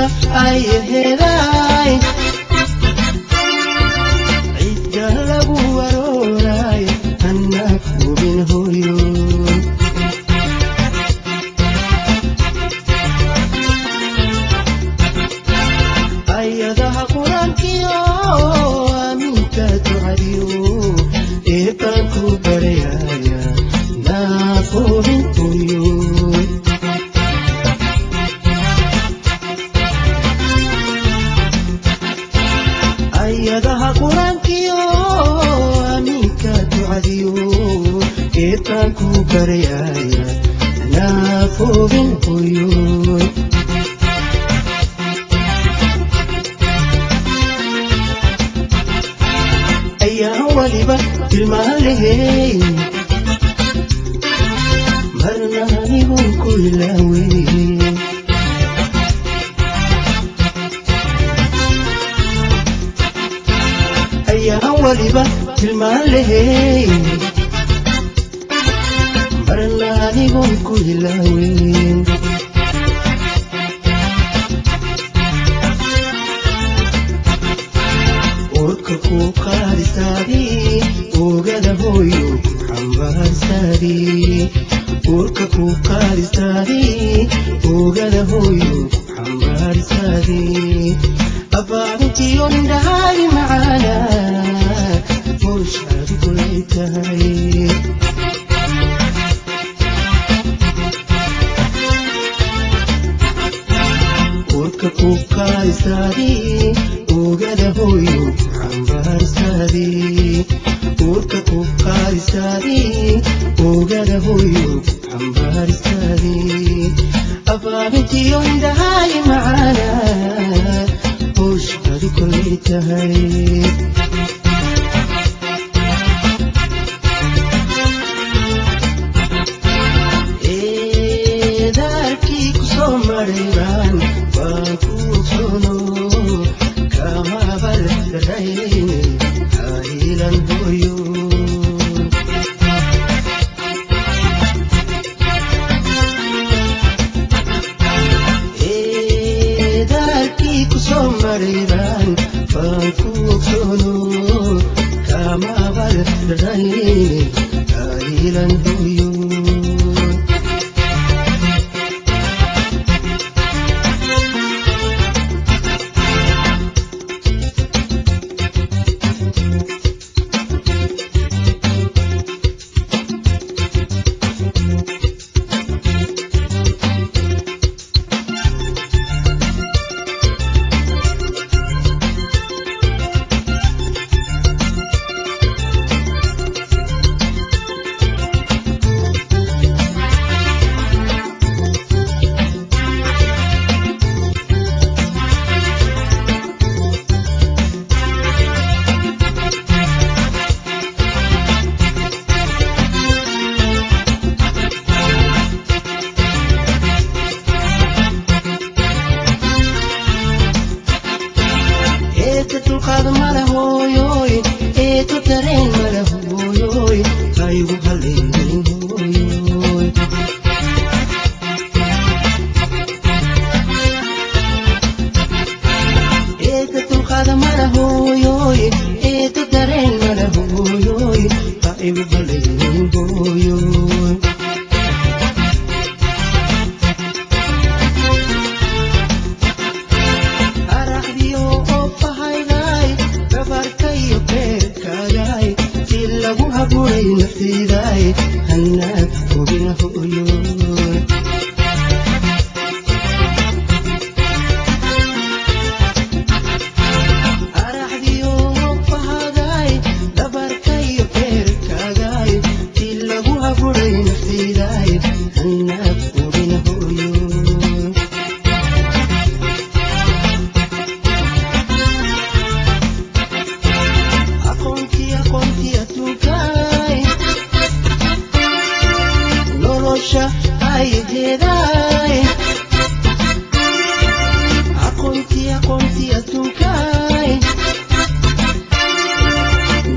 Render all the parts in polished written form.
nolosha ay heeday cidda lagu warooray annaag hubin hooyo ayadaha quraankiyo aaminka ducadiyo eebaan ku baryaya naag hubin hooyo ayadaha quraankiyo aaminka ducadiyo eebaan ku baryaya naag hubin hooyo waliba tilmaaleey marna anigu ku ilaawey ayaa waliba tilmaaleey marna anigu ku ilaawey urka ku qaadisaadi ogada hooyo xambaarsaadi urka ku qaadisaadi ogada hooyo xambaarsaadi abaarintiyo indhahaagi macaana murshaadi kulay tahay urka ku qaadisaadi ogada hooyo xambaarsaadi urka ku qaadisaadi ogada hooyo xambaarsaadi abaarintiyo indhahaagi macaana murshaadi kulay tahay eedaarkii ku soo mareybaan waan ku ogsono hailan hooyo eedaarkii ku soo mareybaan waan ku ogsono kama abaldarayne hailan hooyo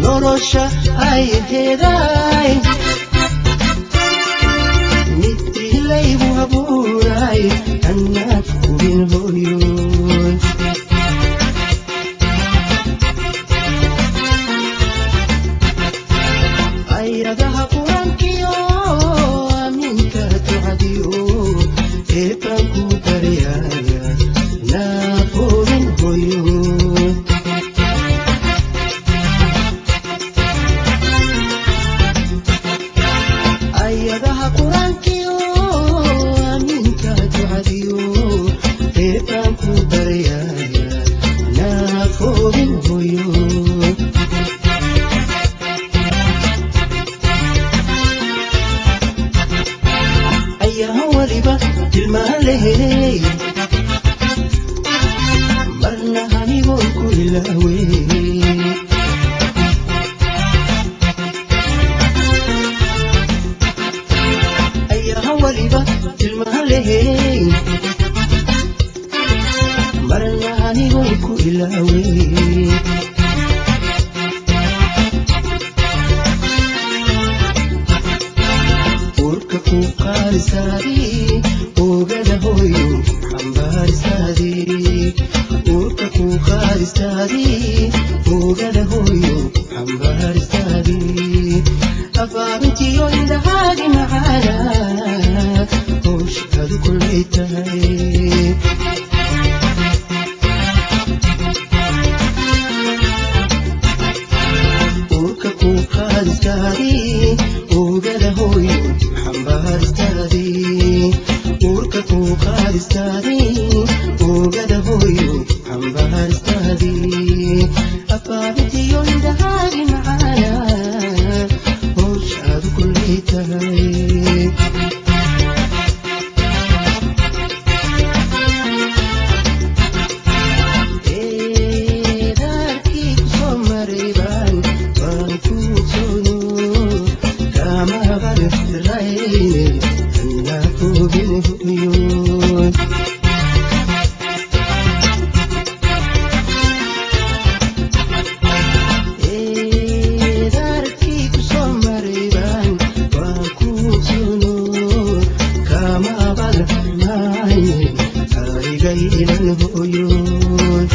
nolosha ay heeday midii laygu abuuray annaad hubin hooyo xambaaristaadii oogada hooyo xambaaristaadii uurka ku qaadistaadii oogada hooyo xambaaristaadii afaarintiyo indhahaagi macaana howshaadu kulay tahay uurka ku qaadistaadii oogada hooyo xambaaristaadii uurka ku qaadistaadii oogada hooyo xambaaristaadii afaarintiyo indhahaagi macaana howshaadu kulay tahay eedaarkii kusoo maray baan kuu soono kama barrayne anaa koobin hoyoon eedaarkii kusoo maray baan kuu soono kama barrayne ayga ilan hoyoon